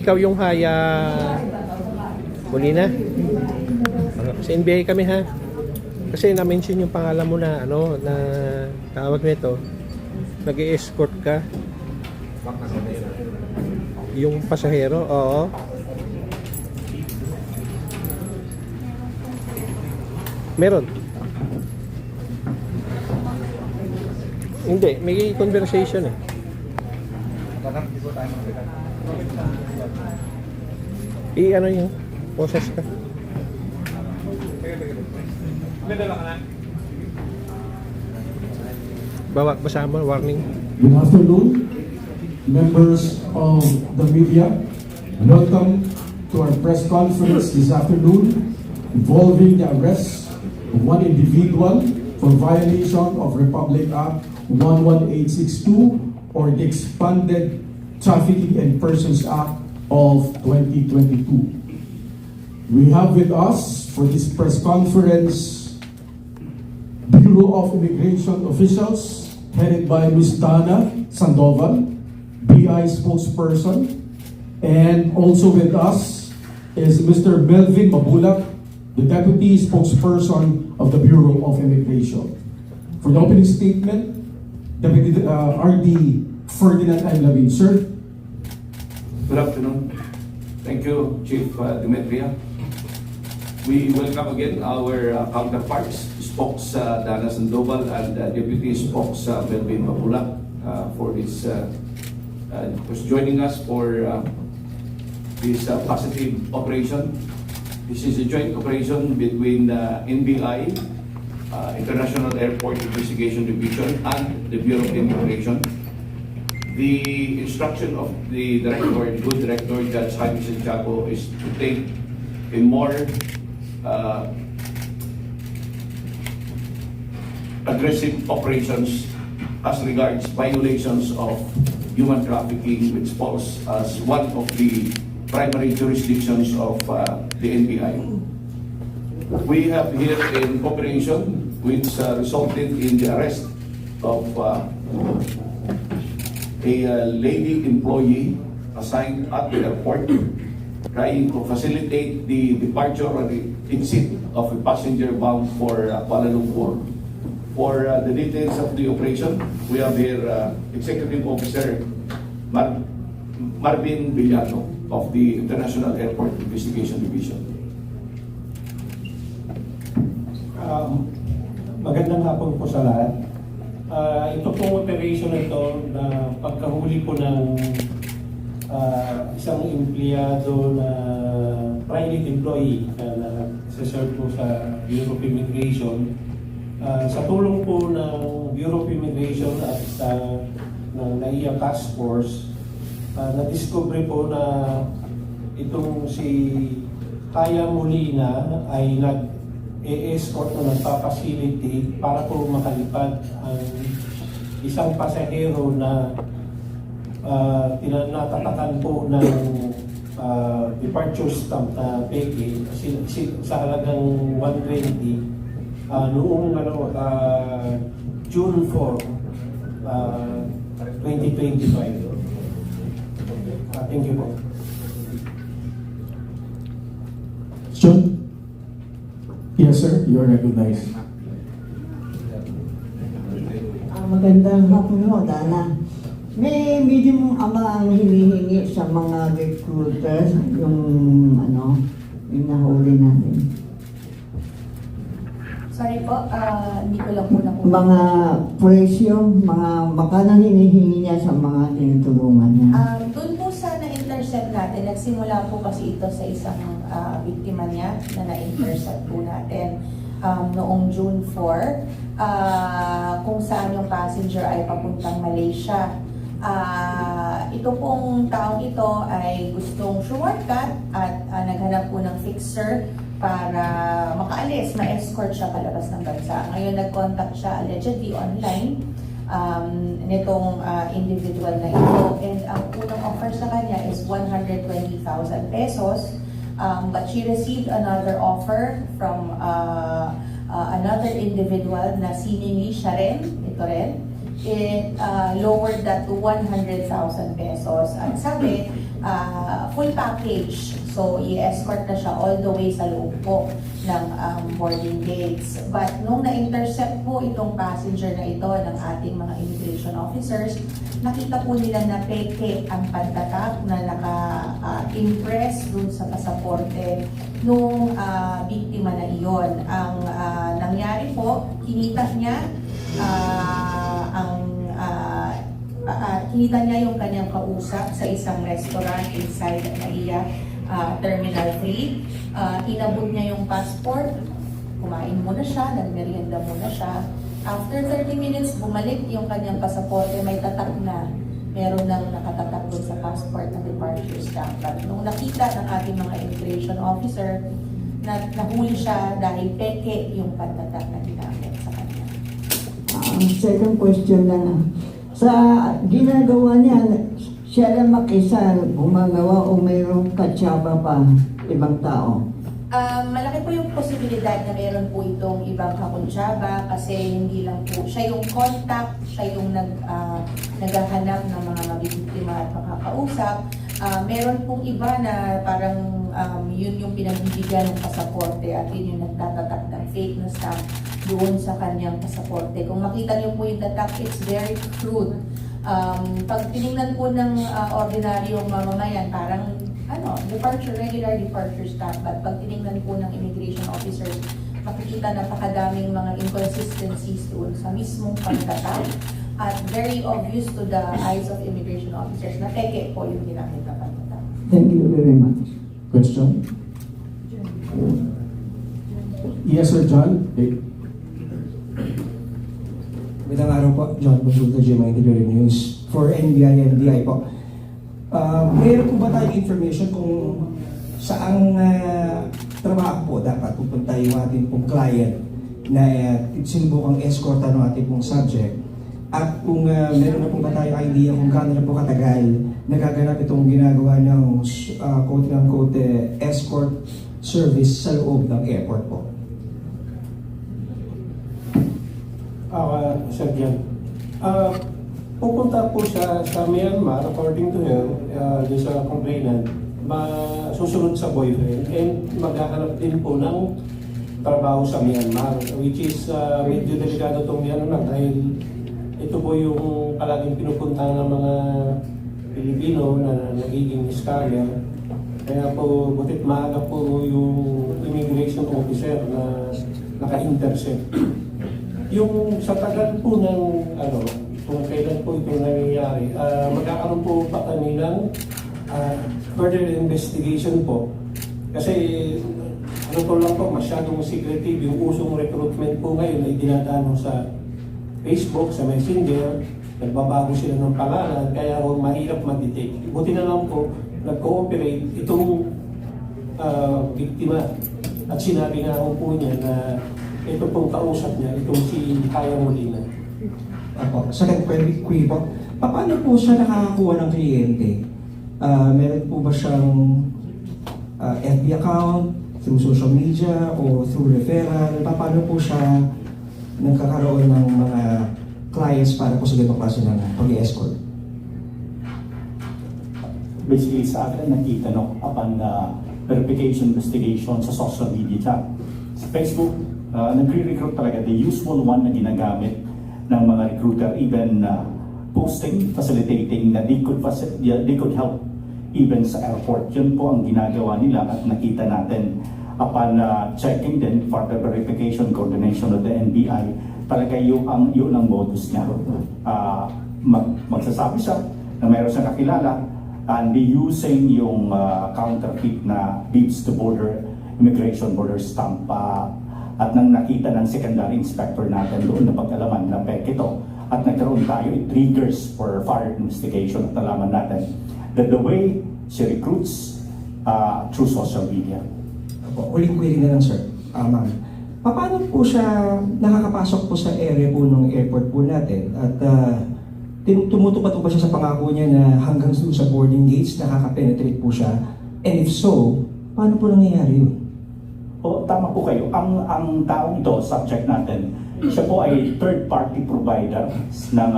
Ikaw yung haya Molina. Sa NBI kami ha. Kasi na-mention yung pangalan mo na ano na tawag nito. Nag-i-escort ka. Yung pasahero, oo. Meron. Hindi, may conversation eh. I-ano yun? Process ka. Bawa, basa mo, warning. Good afternoon, members of the media. Welcome to our press conference this afternoon involving the arrest of one individual for violation of Republic Act 11862 or the Expanded Trafficking in Persons Act of 2022. We have with us for this press conference Bureau of Immigration officials headed by Ms. Dana Sandoval, BI spokesperson, and also with us is Mr. Melvin Mabulak, the deputy spokesperson of the Bureau of Immigration. For the opening statement, Deputy RD Ferdinand Lavin, sir. Good afternoon. Thank you, Chief Demetria. We welcome again our counterparts, Spokes Dana Sandoval and Deputy Spokes Melvin Mabulak for this joining us for this positive operation. This is a joint operation between NBI, International Airport Investigation Division, and the Bureau of Immigration. The instruction of the director, good director, Judge Jaime Santiago, is to take a more aggressive operations as regards violations of human trafficking, which falls as one of the primary jurisdictions of the NBI. We have here an operation which resulted in the arrest of a lady employee assigned at the airport trying to facilitate the departure or the exit of a passenger bound for Kuala Lumpur. For the details of the operation, we have here Executive Officer Marvin Villano of the International Airport Investigation Division. Magandang hapon po sa lahat. Ito pong operation na ito na pagkahuli po ng isang empleyado na private employee na nagsaserve po sa Bureau of Immigration. Sa tulong po ng Bureau of Immigration at sa NAIA Task Force, na-discover po na itong si Kaya Molina ay nag-e-escort na nagpa-facilitate para po makalipad ang isang pasahero na tinatatakan po ng departure stamp na peke sa halagang 120 noong June 4, 2025. Thank you po. John? Yes, sir. You are recognized. Magandang hapon ho, Dana. May medium ama ang hinihingi sa mga recruiters yung yung nahuli natin. Sorry po, hindi ko lang po nakuha. Mga presyo, mga magkano hinihingi niya sa mga tinutulungan niya? Doon po sa na-intercept natin, nagsimula po kasi ito sa isang biktima niya na na-intercept po natin noong June 4, kung saan yung passenger ay papuntang Malaysia. Ito pong taong ito ay gustong shortcut at naghanap po ng fixer para makaalis, ma-escort siya palabas ng bansa. Ngayon nag-contact siya allegedly online nitong individual na ito. And ang unang offer sa kanya is 120,000 pesos. But she received another offer from another individual na seemingly siya rin, ito rin. It lowered that to 100,000 pesos. At sabi, full package. So, i-escort na siya all the way sa loob po ng boarding gates. But nung na-intercept po itong passenger na ito ng ating mga immigration officers, nakita po nila na peke ang pantatak na naka-impress dun sa pasaporte nung biktima na iyon. Ang nangyari po, kinita niya yung kanyang kausap sa isang restaurant inside NAIA Terminal 3. Inabot niya yung passport, kumain muna siya, nagmerienda muna siya. After 30 minutes, bumalik yung kanyang pasaporte, may tatak na. Meron nang nakatatak doon sa passport na departure stamp. At nung nakita ng ating mga immigration officer, nahuli siya dahil peke yung pantatak na ginamit sa kanya. Second question lang. Sa ginagawa niya, siya lang makisa gumagawa o mayroong katsaba pa ibang tao? Malaki po yung posibilidad na meron po itong ibang kakuntsaba kasi hindi lang po siya yung contact, siya yung naghahanap ng mga mabibiktima at makakausap. Meron pong iba na parang yun yung pinagbibigyan ng pasaporte at yun yung nagtatatak ng fake na stamp doon sa kanyang pasaporte. Kung makita niyo po yung tatak, it's very crude. Pag tinignan po ng ordinaryong mamamayan, parang regular departure stamp. But pag tinignan po ng immigration officers, makikita napakadaming mga inconsistencies doon sa mismong pagtatak at very obvious to the eyes of immigration officers na peke po yung ginamit na pagtatak. Thank you very much. Question? Yes, Sir John. Magandang araw po, John Consulta, GMA Integrated News. For NBI and DI po. Mayroon po ba tayong information kung saang trabaho po dapat pupunta yung ating pong client na sinubukang escorta ng ating pong subject? At kung meron na po ba tayong idea kung gaano na po katagal nagaganap itong ginagawa ng quote-unquote escort service sa loob ng airport po? Sir Jan, pupunta po siya sa Myanmar, according to her, doon sa complainant, susunod sa boyfriend and maghahanap din po ng trabaho sa Myanmar, which is medyo delikado itong Myanmar dahil ito po yung palaging pinupuntahan ng mga Pilipino na nagiging scammer. Kaya po, butit maaga po yung immigration officer na naka-intercept. Yung sa tagal po ng kung kailan po ito nangyayari, magkakaroon po pa kami ng further investigation po. Kasi to lang po, masyadong secretive. Yung usong recruitment po ngayon ay dinadaan sa Facebook, sa Messenger, nagbabago sila ng pangalan, kaya mahirap mag-detect. Buti na lang po, nag-cooperate itong biktima at sinabi nga po niya na ito pong kausap niya, itong si Haya Molina. Ako, second query po, paano po siya nakakakuha ng kliyente? Meron po ba siyang FB account, through social media, o through referral? Paano po siya nagkakaroon ng mga clients para po sa ganitong klase ng pag-escort? Basically, sa akin nakita upon verification investigation sa social media chat. Sa Facebook, nagre-recruit talaga the usual one na ginagamit ng mga recruiter, even posting, facilitating na they could help even sa airport. Yun po ang ginagawa nila at nakita natin upon checking din for the verification coordination of the NBI, talaga yun ang modus niya. Magsasabi siya na mayroon siyang kakilala and using yung counterfeit na Beeps to Border Immigration Border Stamp at nang nakita ng secondary inspector natin doon na pag-alaman na peke ito at nagkaroon tayo, it triggers for further investigation at nalaman natin that the way she recruits through social media. Uling query na lang, sir. Ma'am, paano po siya nakakapasok po sa area po ng airport po natin? At tumutupad po ba siya sa pangako niya na hanggang sa boarding gates nakaka-penetrate po siya? And if so, paano po nangyayari yun? Tama po kayo. Ang taong ito, subject natin, siya po ay third-party provider ng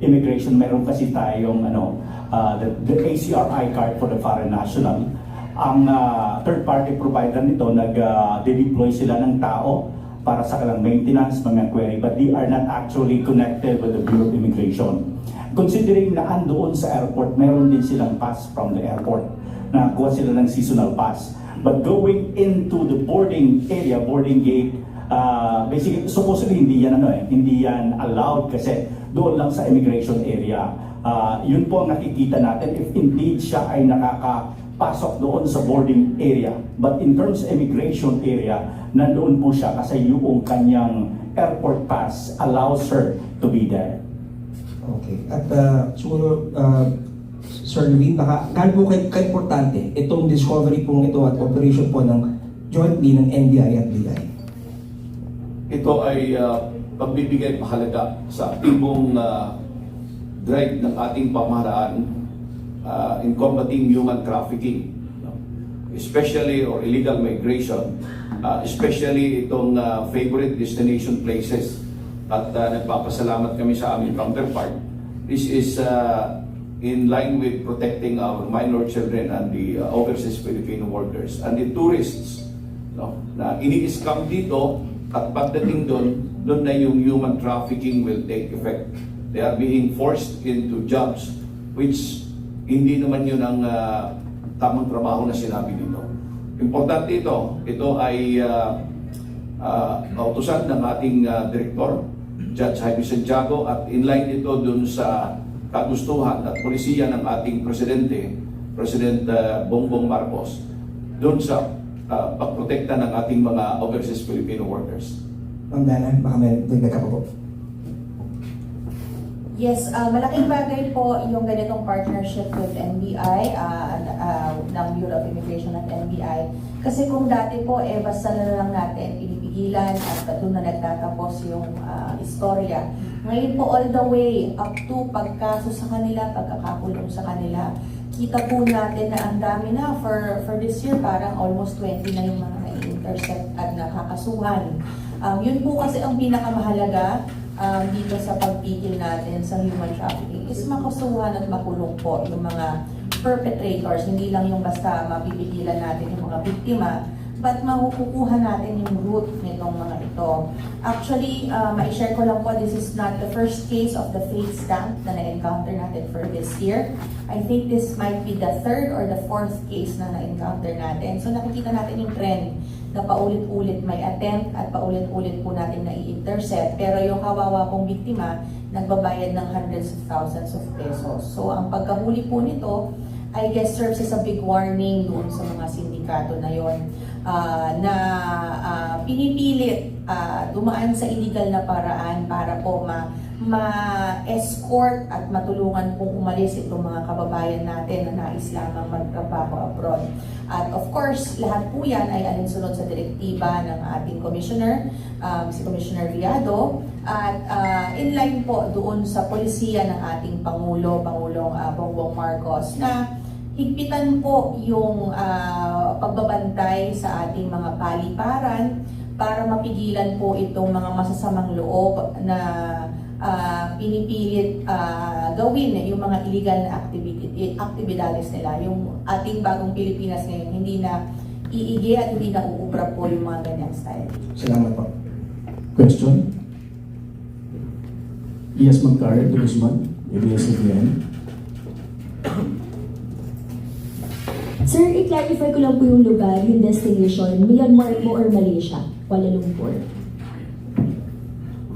immigration, meron kasi tayong the ACRI card for the foreign national. Ang third-party provider nito, nag-deploy sila ng tao para sa kanilang maintenance, mga query, but they are not actually connected with the Bureau of Immigration. Considering na andoon sa airport, meron din silang pass from the airport. Nakakuha sila ng seasonal pass. But going into the boarding area, boarding gate, basically, supposedly hindi yan allowed kasi doon lang sa immigration area. Yun po ang nakikita natin if indeed siya ay nakakapasok doon sa boarding area. But in terms of immigration area, nandoon po siya kasi yung kanyang airport pass allows her to be there. Okay. At siguro, Sir Levin, gaano po ka-importante itong discovery pong ito at operation po ng jointly ng NBI at DI? Ito ay pagbibigay mahalaga sa aktibong drive ng ating pamahalaan in combating human trafficking, especially or illegal migration, especially itong favorite destination places. At nagpapasalamat kami sa aming counterpart. This is in line with protecting our minor children and the overseas Filipino workers and the tourists, na ini-scam dito at pagdating doon na yung human trafficking will take effect. They are being forced into jobs which hindi naman yun ang tamang trabaho na sinabi dito. Importante ito ay kautusan ng ating Director, Judge Jaime Santiago, at inline ito dun sa kagustuhan at polisiya ng ating Presidente, President Bongbong Marcos, dun sa pagprotekta ng ating mga overseas Filipino workers. Ma'am Dana, baka may dagdag ka pa po. Yes, malaking bagay po yung ganitong partnership with NBI, ng Bureau of Immigration at NBI. Kasi kung dati po, basta na lang natin pinipigilan at doon na nagtatapos yung istorya. Ngayon po all the way up to pagkaso sa kanila, pagkakakulong sa kanila, kita po natin na ang dami na for this year, parang almost 20 na yung mga na-intercept at nakakasuhan. Yun po kasi ang pinakamahalaga dito sa pagpigil natin sa human trafficking is makasuhan at makulong po yung mga perpetrators, hindi lang yung basta mapipigilan natin yung mga biktima, but makukuha natin yung root nitong mga ito. Actually, ma-share ko lang po, this is not the first case of the fake stamp na na-encounter natin for this year. I think this might be the third or the fourth case na na-encounter natin. So nakikita natin yung trend na paulit-ulit may attempt at paulit-ulit po natin na-i-intercept. Pero yung kawawa pong biktima, nagbabayad ng hundreds of thousands of pesos. So ang pagkahuli po nito, I guess serves as a big warning doon sa mga sindikato na yon, na pinipilit dumaan sa illegal na paraan para po ma-escort at matulungan pong umalis itong mga kababayan natin na nais lamang magtrabaho abroad. At of course, lahat po yan ay alinsunod sa direktiba ng ating Commissioner, si Commissioner Viado, at inline po doon sa polisiya ng ating Pangulong Bongbong Marcos na higpitan po yung pagbabantay sa ating mga paliparan para mapigilan po itong mga masasamang loob na pinipilit gawin yung mga illegal na aktibidades nila. Yung ating bagong Pilipinas ngayon, hindi na iigi at hindi na uubra po yung mga ganyang style. Salamat po. Question? Yes, Magkari, de Guzman, ABS-CBN. Sir, i-clarify ko lang po yung lugar, yung destination, Myanmar po or Malaysia? Kuala Lumpur?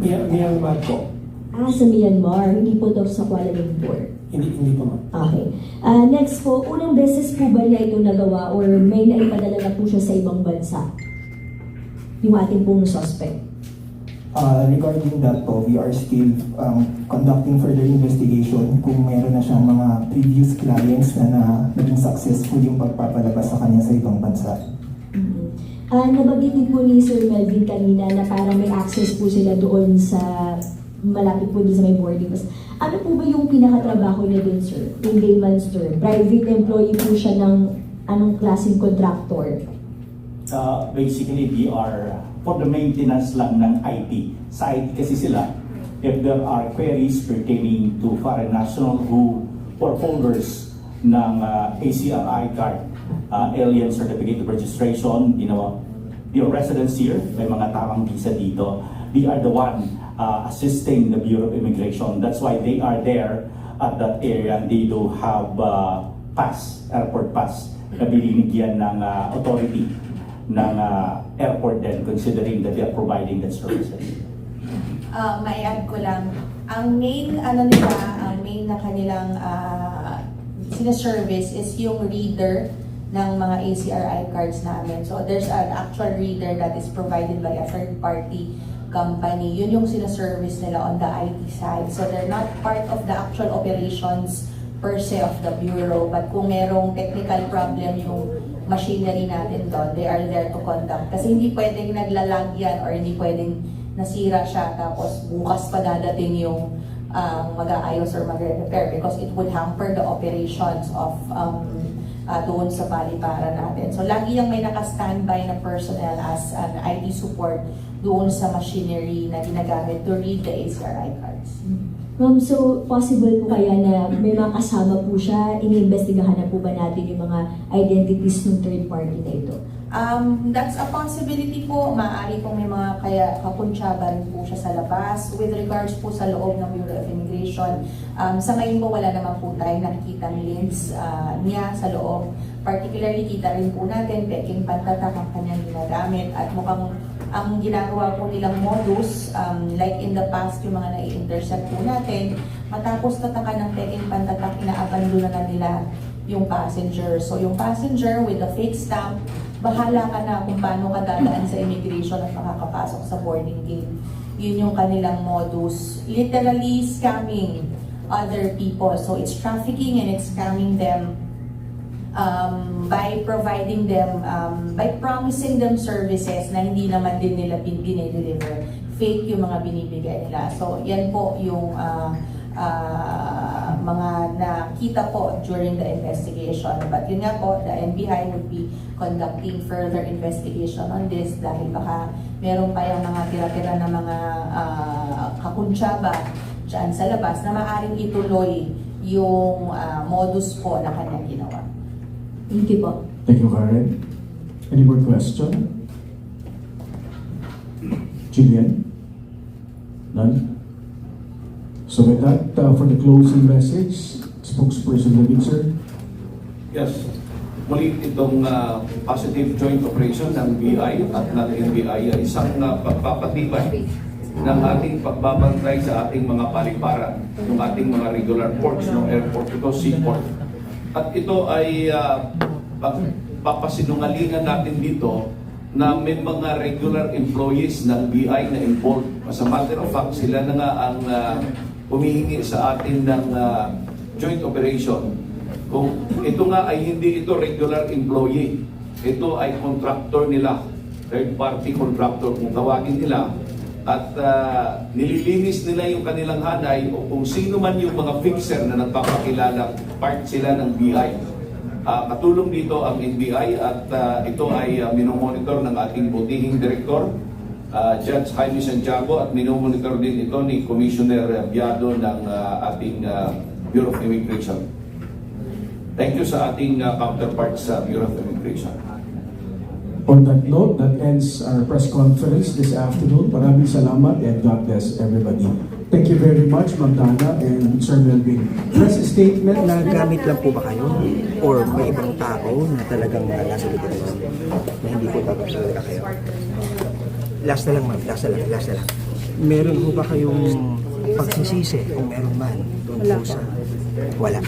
Myanmar po. Sa Myanmar, hindi po to sa Kuala Lumpur. Hindi po ma'am. Okay. Next po, unang beses po ba niya ito nagawa or may naipadala na po siya sa ibang bansa? Yung ating pong suspect. Regarding that po, we are still conducting further investigation kung meron na siyang mga previous clients na naging successful yung pagpapalabas sa kanya sa ibang bansa. Nabanggit din po ni Sir Melvin kanina na parang may access po sila doon sa malapit po din sa may boarding pass. Ano po ba yung pinakatrabaho niya din, sir? In layman's term, private employee po siya ng anong klaseng contractor? Basically, we are for the maintenance lang ng IT. Sa IT kasi sila, if there are queries pertaining to foreign national who or holders ng ACRI card, alien certificate of registration, your residents here, may mga tamang visa dito, they are the one assisting the Bureau of Immigration. That's why they are there at that area, and they do have airport pass na binibigyan ng authority ng airport din, considering that they are providing that services. Mai-add ko lang, ang main na kanilang sinaservice is yung reader ng mga ACRI cards namin. So there's an actual reader that is provided by a third party company. Yun yung sinaservice nila on the IT side. So they're not part of the actual operations per se of the Bureau, but kung merong technical problem yung machinery natin doon, they are there to conduct. Kasi hindi pwedeng naglalag yan or hindi pwedeng nasira siya tapos bukas pa dadating yung mag-aayos or mag-repair, because it would hamper the operations of doon sa paliparan natin. So lagi yung may naka-standby na personnel as an IT support doon sa machinery na ginagamit to read the ACRI cards. Ma'am, so possible po kaya na may mga kasama po siya, iniimbestigahan na po ba natin yung mga identities ng third party na ito? That's a possibility po. Maaari pong may mga kakuntsaba rin po siya sa labas. With regards po sa loob ng Bureau of Immigration, sa ngayon po wala naman po tayong nakikitang links niya sa loob. Particularly, kita rin po natin, peking pantatak ang kanyang ginagamit at mukhang ang ginagawa po nilang modus, like in the past, yung mga nai-intercept po natin, matapos tatakan ng peking pantatak, inaabandona na nila yung passenger. So yung passenger with the fake stamp, bahala ka na kung paano ka dadaan sa immigration at makakapasok sa boarding gate. Yun yung kanilang modus. Literally scamming other people. So it's trafficking and it's scamming them by providing them, by promising them services na hindi naman din nila dinideliver. Fake yung mga binibigay nila. So yan po yung mga nakita po during the investigation. But yun nga po, the NBI would be conducting further investigation on this dahil baka meron pa yung mga tira-tira na mga kakuntsaba dyan sa labas na maaaring ituloy yung modus po na kanyang ginawa. Thank you po. Thank you, Karen. Any more question? Jillian? None? So with that, for the closing message, spokesperson Levinson. Yes. Muli itong positive joint operation ng BI at ng NBI ay isang pagpapatibay ng ating pagbabantay sa ating mga paliparan, ng ating mga regular ports, ng airport, ito seaport. At ito ay papasinungalingan natin dito na may mga regular employees ng BI na involved. As a matter of fact, sila na nga ang humihingi sa atin ng joint operation. Kung ito nga ay hindi ito regular employee, ito ay contractor nila, third party contractor kung tawagin nila, at nililinis nila yung kanilang hanay o kung sino man yung mga fixer na nagpapakilala, part sila ng BI. Katulong dito ang NBI at ito ay minomonitor ng ating butihing director, Judge Jaime Santiago, at minomonitor din ito ni Commissioner Biado ng ating Bureau of Immigration. Thank you sa ating counterparts sa Bureau of Immigration. On that note, that ends our press conference this afternoon. Maraming salamat and God bless everybody. Thank you very much, Ma'am Dana and Sir Melvin. Press statement na Nagamit lang po ba kayo? Or may ibang tao na talagang nasa likod na hindi po dapat talaga kayo? Last na lang ma'am, last na lang. Meron po ba kayong pagsisisi kung meron man doon po sa... Wala.